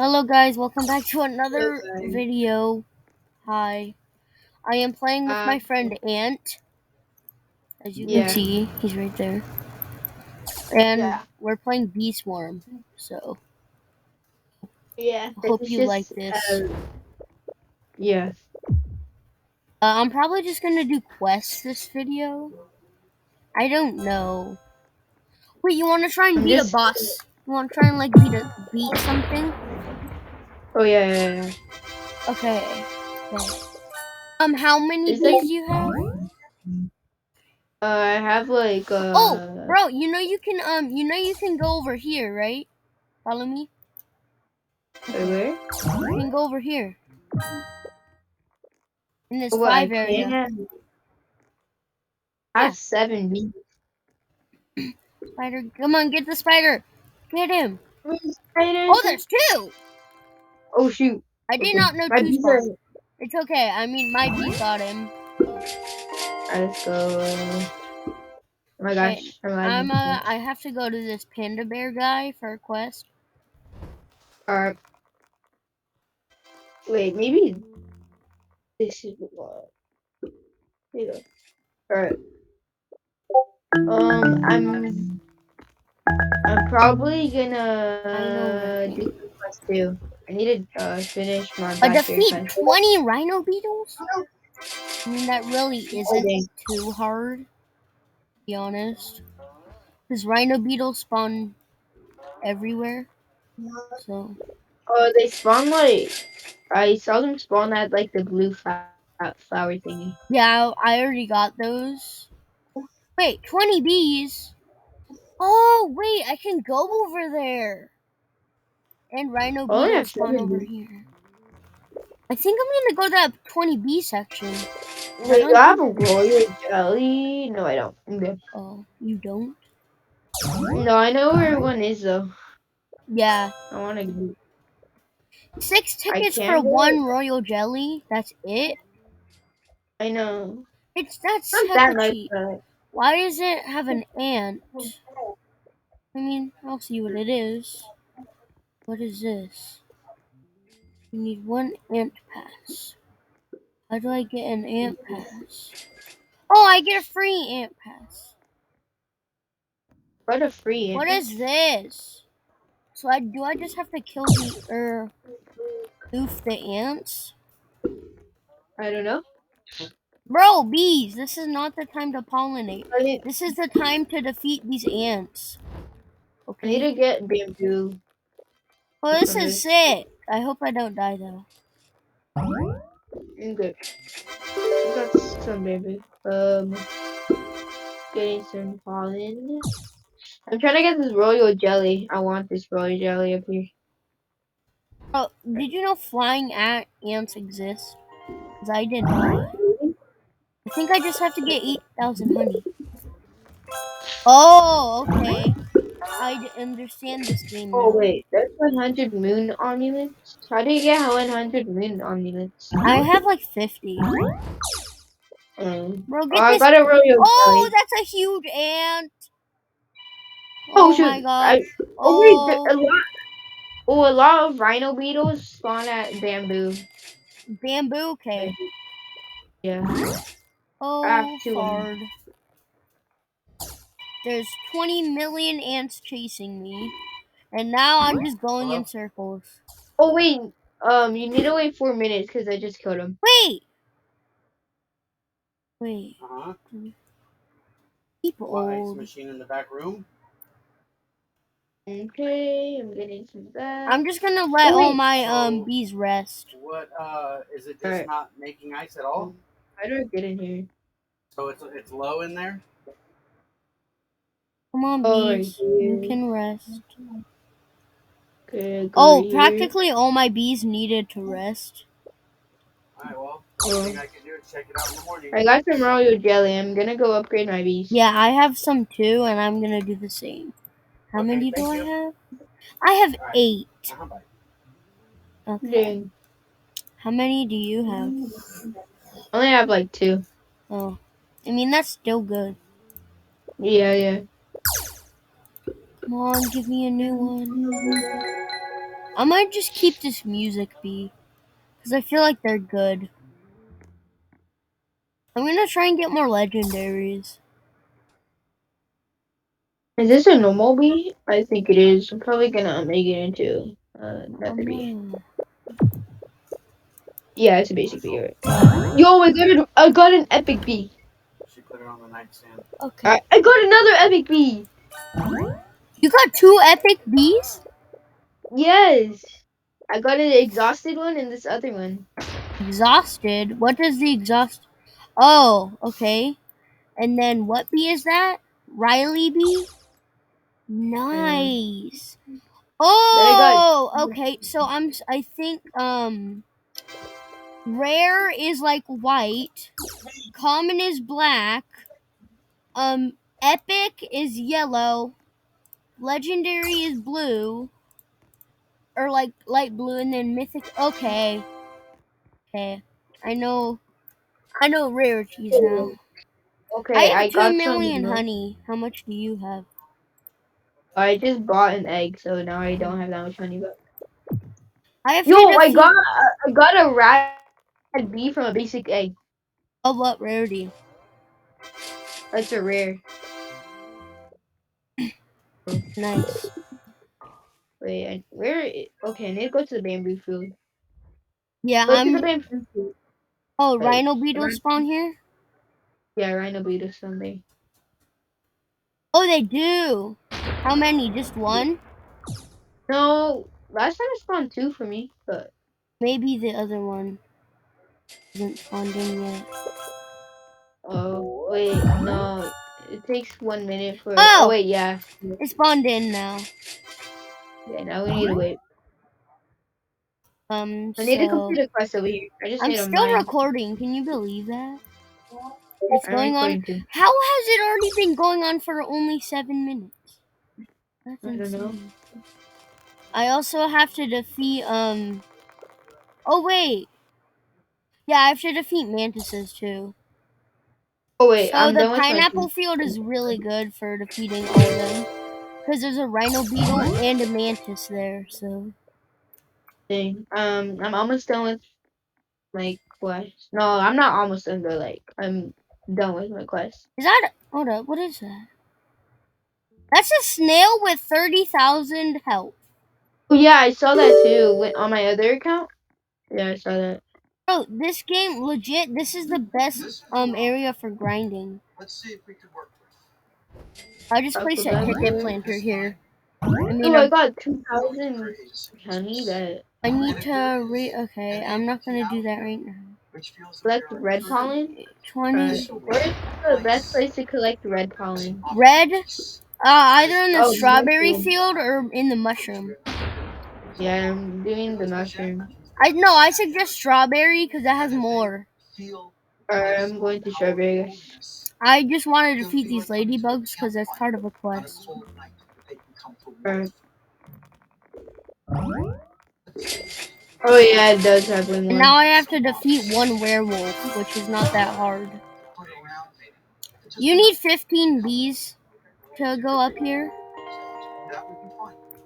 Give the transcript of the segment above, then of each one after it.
Hello guys, welcome back to another video. Hi. I am playing with my friend Ant. As you can Yeah, see, he's right there. And yeah, we're playing Bee Swarm. So, yeah. I This hope is you like just, this. yeah. I'm probably just gonna do quests this video. I don't know. Wait, you wanna try and I'm beat a just. boss? You wanna try and beat something? Oh yeah, yeah, yeah. Okay. Okay. How many It's like, bees do you have? I have like, Oh, bro, you can go over here, right? Follow me. Okay. where? You can go over here in this Oh, what? I 5 area. can. I Yeah, have 7 bees. spider. Come on, get the spider. Get him. Oh, Spiders. there's two. Oh shoot. I did Okay, not know my two bees are. spawned. It's okay. I mean, my bees got him. Alright, let's go. Oh my Okay, gosh, I'm lagging so I much. have to go to this panda bear guy for a quest. Alright, wait, maybe this is what. Here you go. Alright. I'm probably I know gonna do wrecking. some quest too. I need to finish my A backyard defeat quest. 20 rhino beetles. I mean, that really Oh isn't dang. too hard, to be honest. Because rhino beetles spawn everywhere. So They spawn like I saw them spawn at like the blue flower thingy. yeah, I already got those. Wait, 20 bees? Oh, wait, I can go over there. And rhino I only beetles have spawn 7 over bees. here. I think I'm gonna go to that 20 bee section. I Wait, do don't I have think. a royal jelly? No, I don't. I'm good. Oh, you don't? No, I know where one is though. Yeah. I want to get. 6 I tickets for can get. one royal jelly? That's it? I know. That's Not that hecka nice, cheap. but Why does it have an ant? I mean, I'll see what it is. What is this? You need one ant pass. How do I get an ant pass? Oh, I get a free ant pass. what a free What ant. is this? So I just have to kill the oof the ants? I don't know. Bro, bees, this is not the time to pollinate. I need, This is the time to defeat these ants. I need Okay? to get bamboo Well, this from is this. sick. I hope I don't die though. I'm good. I got some bamboo. Getting some pollen. I'm trying to get this royal jelly. I want this royal jelly up here. Oh, did you know flying ants exist? Because I did not. I think I just have to get 8,000 honey. Oh, okay. I understand this game Oh now. wait, that's 100 moon amulets. How do you get 100 moon amulets? I have like 50. Oh, Bro, get I this. got a royal Oh, jelly. that's a huge ant. Oh Oh my shoot! god. Oh wait, Oh, a lot of rhino beetles spawn at bamboo. bamboo. Okay. Yeah, I have Oh, two of them. fard. There's 20 million ants chasing me. And now I'm just going in circles. Oh wait, you need to wait 4 minutes because I just killed him. Wait! Wait. Uh-huh. Keep What, ice old. machine in the back room? Okay, I'm getting some of that. I'm just gonna let Oh all wait, my So, bees rest. what, is it just alright. not making ice at all? How do I get in here? So it's low in there? Come on, Oh, right bees. You here. can rest. Okay, go right Oh, here. practically all my bees needed to rest. Alright, well, only Oh, thing I can do is check it out in the morning. I got some royal jelly. I'm gonna go upgrade my bees. Yeah, I have some too, and I'm gonna do the same. How Okay, many do thank I you. have? I have Alright, 8. bye. Okay. Dang. How many do you have? I only have like 2. Oh. I mean, that's still good. Yeah, yeah. Come on, give me a new one. I might just keep this music bee. Because I feel like they're good. I'm gonna try and get more legendaries. Is this a normal bee? I think it is. I'm probably gonna make it into another bee. No. Yeah, it's a basic bee. Right? Yo, I got an epic bee. She put it on the nightstand. Okay. I got another epic bee. You got 2 epic bees? Yes. I got an exhausted one and this other one. Exhausted? What does the exhaust... Oh, okay. And then what bee is that? Riley bee? And Nice. then I got Oh, okay. So I think rare is like white, common is black, um epic is yellow, legendary is blue or like light blue, and then mythic. Okay. Okay. I know rarities now. I okay, have I 2 got some million milk. honey. How much do you have? I just bought an egg, so now I don't have that much money. But I have to yo, defeat... I got a rat bee from a basic egg. Oh, what rarity? That's a rare. Nice. Wait, okay, I need to go to the bamboo field. Yeah, Go to the I'm... bamboo field. Oh, Like, rhino beetles spawn here? yeah, rhino beetle Sunday. Oh, they do. How many? Just one? No, last time it spawned two for me, but Maybe the other one isn't spawned in yet. oh wait, no, it takes 1 minute for. Oh Oh! wait, yeah, It spawned in now. yeah. Now we need to wait. I need to So... complete a quest over here. I just I'm need a still mine. recording. Can you believe that? It's I'm going on... recording too. How has it already been going on for only 7 minutes? That's I don't know. insane. I also have to defeat, Oh, wait. Yeah, I have to defeat mantises, too. Oh wait, So I'm the done with my pineapple field is really good for defeating all of them. Because there's a rhino beetle and a mantis there, so... thing. I'm almost done with my quest. No, I'm not almost done, but like I'm done with my quest. Is that... Hold up, what is that? That's a snail with 30,000 health. Oh yeah, I saw that too on my other account. Yeah, I saw that. Bro, this game, legit, this is the best area for grinding. Let's see if we can work with. I just Taco placed a Bell. ticket planter here. I mean, Oh, I got 2,000 honey that I need to okay, I'm not gonna do that right now. Which feels collect red pollen. 20... Where's the best place to collect red pollen? Red? Either in the Oh, strawberry mushroom. field or in the mushroom. Yeah, I'm doing the mushroom. I suggest strawberry because that has more. I'm going to strawberry. I just want to defeat these ladybugs because that's part of a quest. Alright. Oh yeah, it does have And one. now I have to defeat one werewolf, which is not that hard. You need 15 bees to go up here.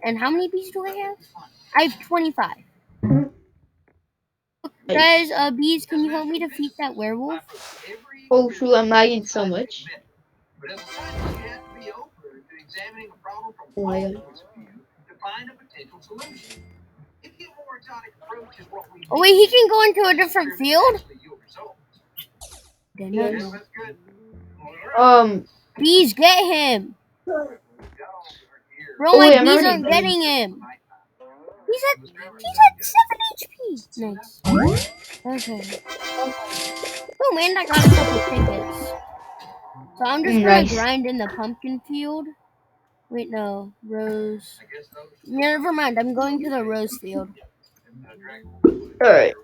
And how many bees do I have? I have 25. Nice. Guys, bees, can you help me defeat that werewolf? Oh shoot, I'm lagging so much. Oh my god. Oh wait, he can go into a different field? Did not know. Um. Bees, get him! Bro, Oh my wait, I'm bees already aren't done. getting him. He's at 7 HP. Nice. Okay. Oh man, I got a couple tickets. So I'm just gonna Nice. grind in the pumpkin field. Wait, no, rose. Never mind. I'm going to the rose field. Alright.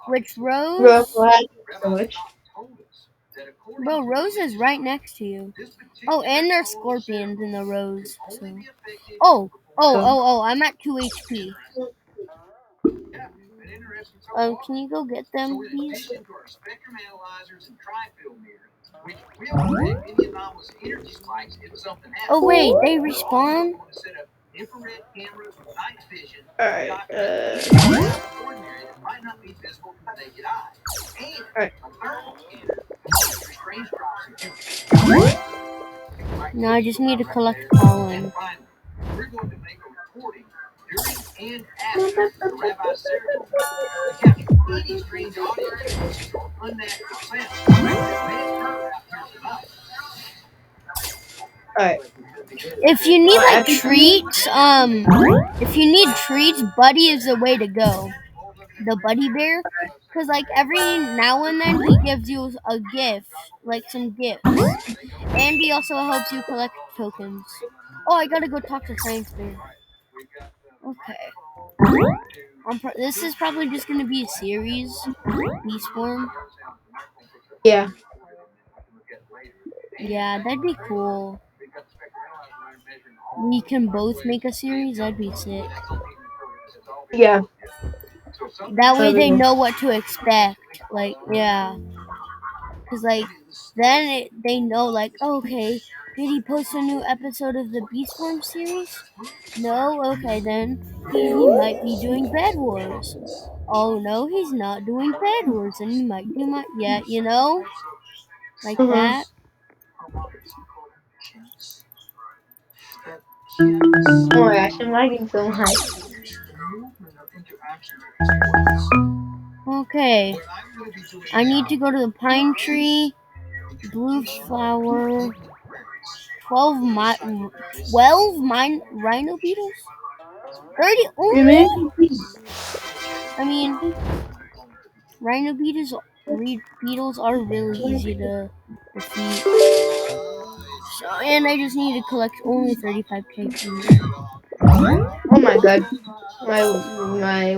Which Bro, rose? glad so much. Bro, rose is right next to you. Oh, and there's scorpions in the rose. So. Oh, I'm at 2 HP. Can you go get them, please? Oh wait, they respawn? Alright, alright. Now I just need to collect pollen. Alright. If you need I like think treats, if you need treats, Buddy is the way to go. The Buddy Bear, because like every now and then he gives you a gift, like some gifts, and he also helps you collect tokens. Oh, I gotta go talk to Science Bear. Okay. This is probably just gonna be a series, Beast Form. yeah. Yeah, that'd be cool. We can both make a series. That'd be sick. Yeah. That way That'd be they cool. know what to expect. Like, yeah. Because, like, then they know, like, oh, okay, did he post a new episode of the Beast Form series? No? Okay, then he might be doing Bed Wars. Oh, no, he's not doing Bed Wars, and he might do my. Yeah, you know? Like Mm-hmm. that. Oh my gosh, I'm lagging so much. Okay. I need to go to the pine tree, blue flower, 12 mine rhino beetles? 30 You only? mean? I mean, rhino beetles are really easy to defeat. So, and I just need to collect only 35k from here. Oh my god. My Wi-Fi